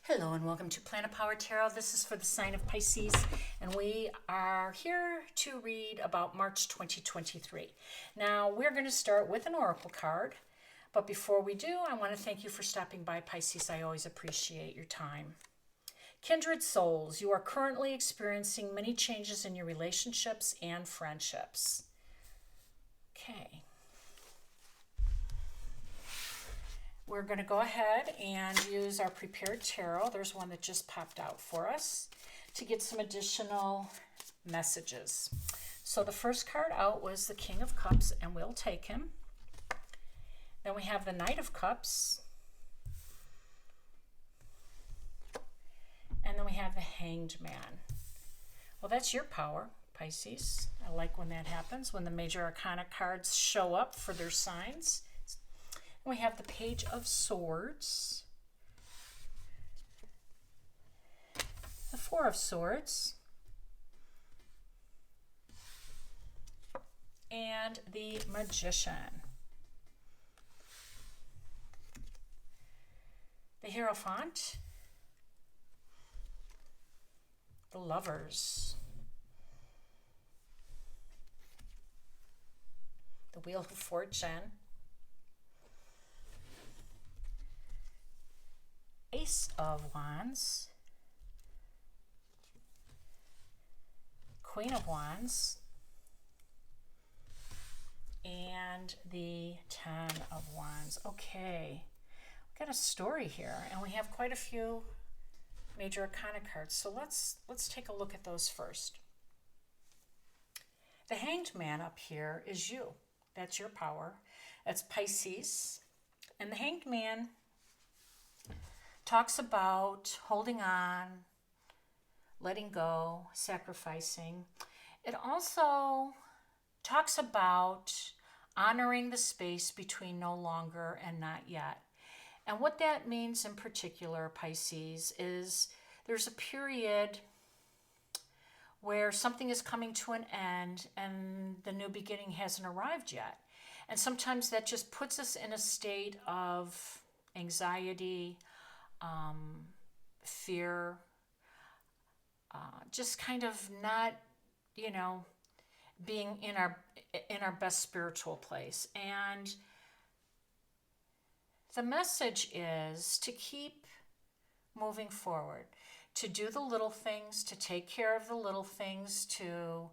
Hello and welcome to Planet Power Tarot. This is for the sign of Pisces, and we are here to read about March 2023. Now, we're going to start with an oracle card, but before we do, I want to thank you for stopping by, Pisces. I always appreciate your time. Kindred souls, you are currently experiencing many changes in your relationships and friendships. Okay. We're going to go ahead and use our prepared tarot. There's one that just popped out for us to get some additional messages. So the first card out was the King of Cups, and we'll take him. Then we have the Knight of Cups. And then we have the Hanged Man. Well, that's your power, Pisces. I like when that happens, when the major arcana cards show up for their signs. We have the Page of Swords, the Four of Swords, and the Magician. The Hierophant, the Lovers, the Wheel of Fortune, Ace of Wands, Queen of Wands, and the Ten of Wands. Okay, we've got a story here, and we have quite a few major arcana cards. So let's take a look at those first. The Hanged Man up here is you. That's your power. That's Pisces. And the Hanged Man talks about holding on, letting go, sacrificing. It also talks about honoring the space between no longer and not yet. And what that means in particular, Pisces, is there's a period where something is coming to an end and the new beginning hasn't arrived yet. And sometimes that just puts us in a state of anxiety, fear, just kind of not, being in our best spiritual place. And the message is to keep moving forward, to do the little things, to take care of the little things, to,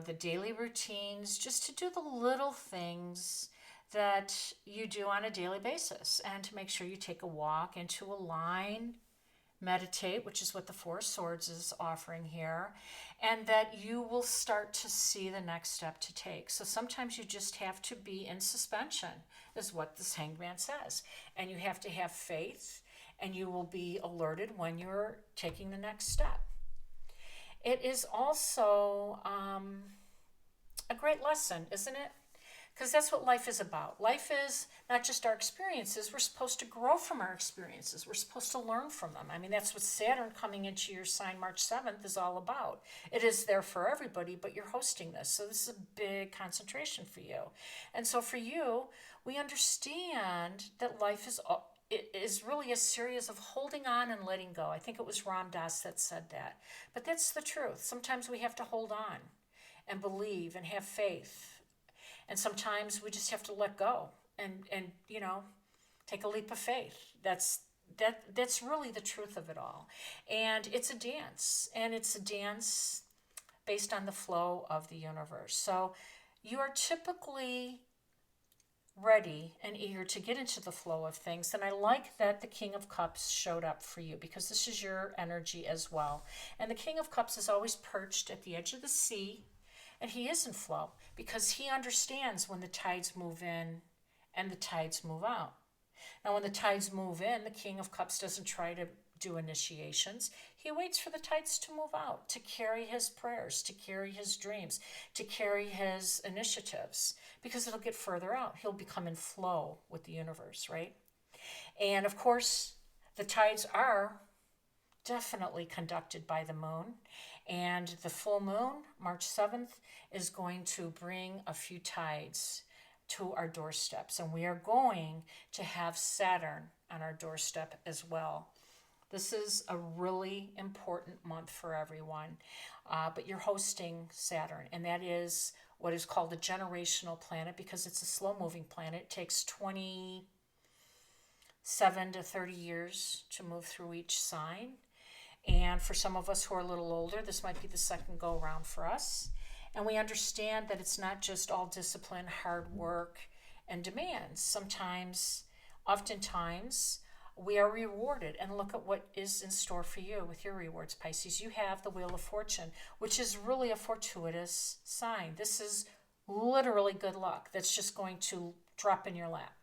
the daily routines, just to do the little things that you do on a daily basis, and to make sure you take a walk and to align, meditate, which is what the Four of Swords is offering here, and that you will start to see the next step to take. So sometimes you just have to be in suspension, is what this Hanged Man says. And you have to have faith, and you will be alerted when you're taking the next step. It is also a great lesson, isn't it? Because that's what life is about. Life is not just our experiences. We're supposed to grow from our experiences. We're supposed to learn from them. I mean, that's what Saturn coming into your sign March 7th is all about. It is there for everybody, but you're hosting this. So this is a big concentration for you. And so for you, we understand that life is really a series of holding on and letting go. I think it was Ram Dass that said that. But that's the truth. Sometimes we have to hold on and believe and have faith. And sometimes we just have to let go and take a leap of faith. That's really the truth of it all. And it's a dance, and it's a dance based on the flow of the universe. So you are typically ready and eager to get into the flow of things. And I like that the King of Cups showed up for you, because this is your energy as well. And the King of Cups is always perched at the edge of the sea. And he is in flow because he understands when the tides move in and the tides move out. Now, when the tides move in, the King of Cups doesn't try to do initiations. He waits for the tides to move out, to carry his prayers, to carry his dreams, to carry his initiatives, because it'll get further out. He'll become in flow with the universe, right? And of course, the tides are definitely conducted by the moon. And the full moon, March 7th, is going to bring a few tides to our doorsteps. And we are going to have Saturn on our doorstep as well. This is a really important month for everyone. But you're hosting Saturn, and that is what is called a generational planet because it's a slow-moving planet. It takes 27 to 30 years to move through each sign. And for some of us who are a little older, this might be the second go-around for us. And we understand that it's not just all discipline, hard work, and demands. Sometimes, oftentimes, we are rewarded. And look at what is in store for you with your rewards, Pisces. You have the Wheel of Fortune, which is really a fortuitous sign. This is literally good luck that's just going to drop in your lap.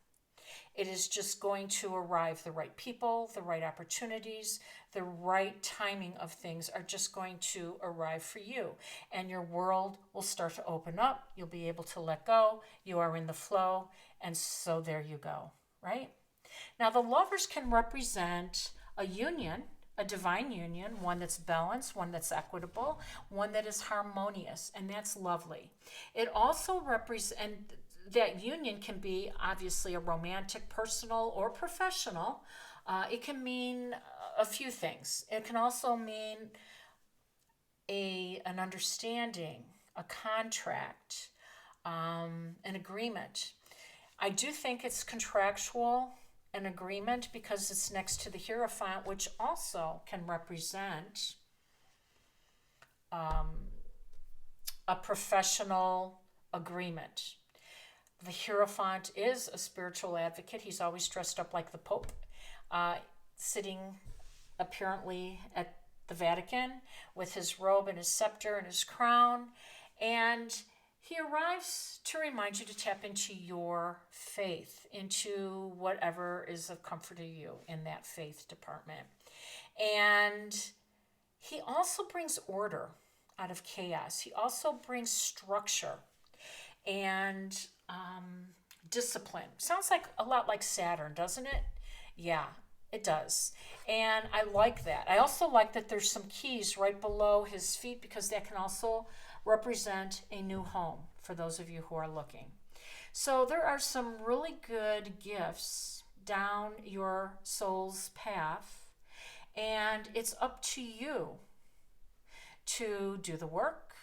It is just going to arrive. The right people, the right opportunities, the right timing of things are just going to arrive for you. And your world will start to open up. You'll be able to let go. You are in the flow. And so there you go, right? Now, the lovers can represent a union, a divine union, one that's balanced, one that's equitable, one that is harmonious, and that's lovely. It also represents, that union can be obviously a romantic, personal, or professional. It can mean a few things. It can also mean an understanding, a contract, an agreement. I do think it's contractual, an agreement, because it's next to the Hierophant, which also can represent a professional agreement. The Hierophant is a spiritual advocate. He's always dressed up like the Pope, sitting apparently at the Vatican with his robe and his scepter and his crown. And he arrives to remind you to tap into your faith, into whatever is of comfort to you in that faith department. And he also brings order out of chaos. He also brings structure and discipline. Sounds like a lot like Saturn, doesn't it? Yeah, it does. And I like that. I also like that there's some keys right below his feet because that can also represent a new home for those of you who are looking. So there are some really good gifts down your soul's path, and it's up to you to do the work,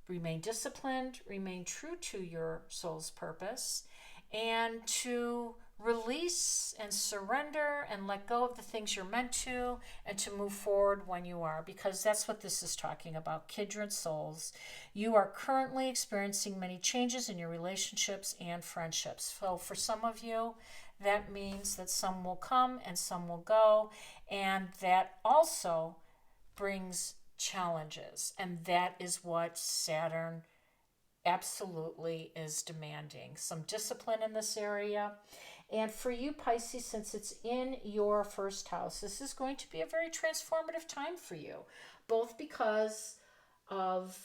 remain disciplined, remain true to your soul's purpose, and to release and surrender and let go of the things you're meant to, and to move forward when you are, because that's what this is talking about. Kindred souls, you are currently experiencing many changes in your relationships and friendships. So for some of you, that means that some will come and some will go, and that also brings challenges, and that is what Saturn absolutely is demanding. Some discipline in this area. And for you, Pisces, since it's in your first house, this is going to be a very transformative time for you, both because of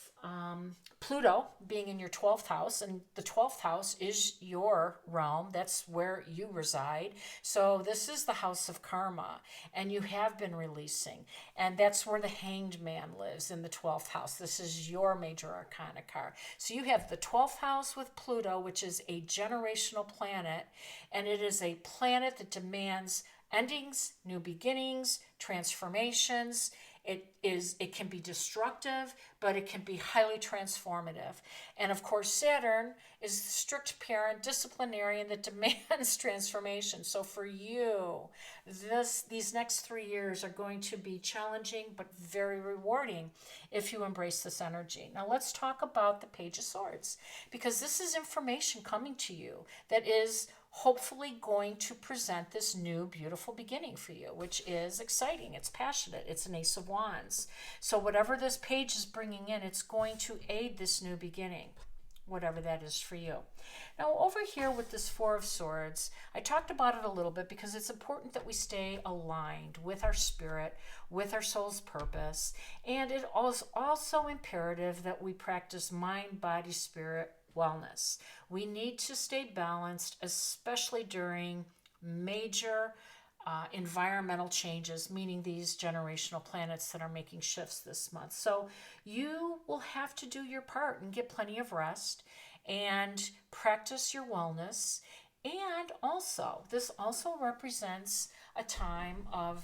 Pluto being in your 12th house, and the 12th house is your realm. That's where you reside. So this is the house of karma, and you have been releasing, and that's where the Hanged Man lives, in the 12th house. This is your major arcana card. So you have the 12th house with Pluto, which is a generational planet, and it is a planet that demands endings, new beginnings, transformations. It can be destructive, but it can be highly transformative. And of course, Saturn is the strict parent, disciplinarian that demands transformation. So for you, these next 3 years are going to be challenging, but very rewarding if you embrace this energy. Now let's talk about the Page of Swords, because this is information coming to you that is hopefully going to present this new beautiful beginning for you, which is exciting. It's passionate. It's an Ace of Wands. So whatever this page is bringing in, it's going to aid this new beginning, whatever that is for you. Now over here with this Four of Swords, I talked about it a little bit because it's important that we stay aligned with our spirit, with our soul's purpose, and it is also imperative that we practice mind, body, spirit wellness. We need to stay balanced, especially during major environmental changes, meaning these generational planets that are making shifts this month. So you will have to do your part and get plenty of rest and practice your wellness And also, this also represents a time of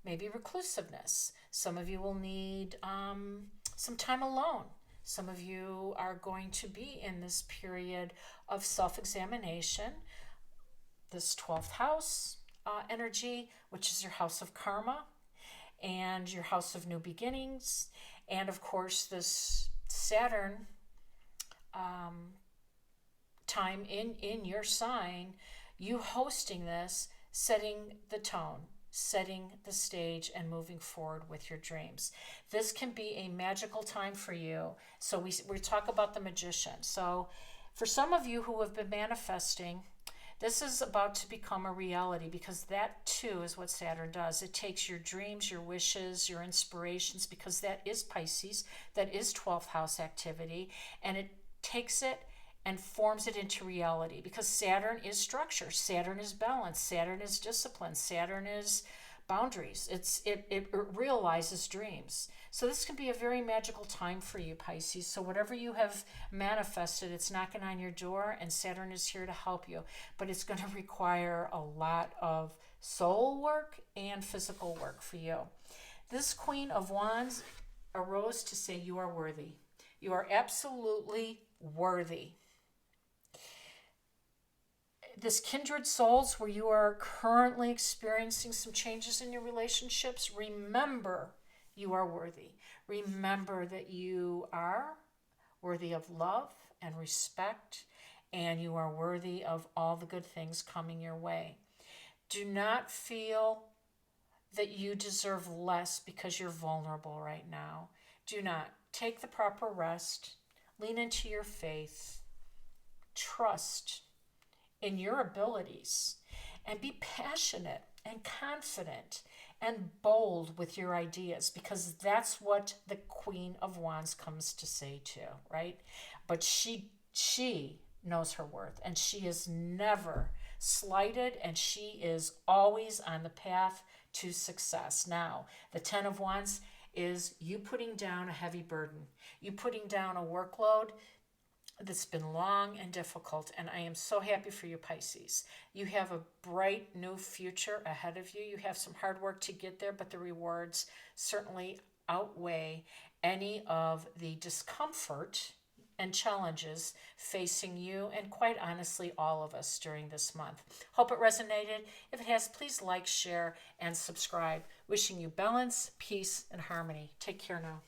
maybe reclusiveness. Some of you will need some time alone. Some of you are going to be in this period of self-examination, this 12th house energy, which is your house of karma and your house of new beginnings. And of course, this Saturn time in your sign, you hosting this, setting the tone, setting the stage, and moving forward with your dreams. This can be a magical time for you. So we talk about the magician. So for some of you who have been manifesting, this is about to become a reality, because that too is what Saturn does. It takes your dreams, your wishes, your inspirations, because that is Pisces, that is 12th house activity, and it takes it and forms it into reality, because Saturn is structure, Saturn is balance, Saturn is discipline, Saturn is boundaries. It realizes dreams. So this can be a very magical time for you, Pisces. So whatever you have manifested, it's knocking on your door, and Saturn is here to help you. But it's going to require a lot of soul work and physical work for you. This Queen of Wands arose to say you are worthy. You are absolutely worthy. This kindred souls where you are currently experiencing some changes in your relationships, remember you are worthy. Remember that you are worthy of love and respect, and you are worthy of all the good things coming your way. Do not feel that you deserve less because you're vulnerable right now. Do not. Take the proper rest. Lean into your faith. Trust in your abilities, and be passionate and confident and bold with your ideas, because that's what the Queen of Wands comes to say too, right? But she knows her worth, and she is never slighted, and she is always on the path to success. Now, the 10 of Wands is you putting down a heavy burden, you putting down a workload that's been long and difficult, and I am so happy for you, Pisces. You have a bright new future ahead of you. You have some hard work to get there, but the rewards certainly outweigh any of the discomfort and challenges facing you, and quite honestly, all of us during this month. Hope it resonated. If it has, please like, share, and subscribe. Wishing you balance, peace, and harmony. Take care now.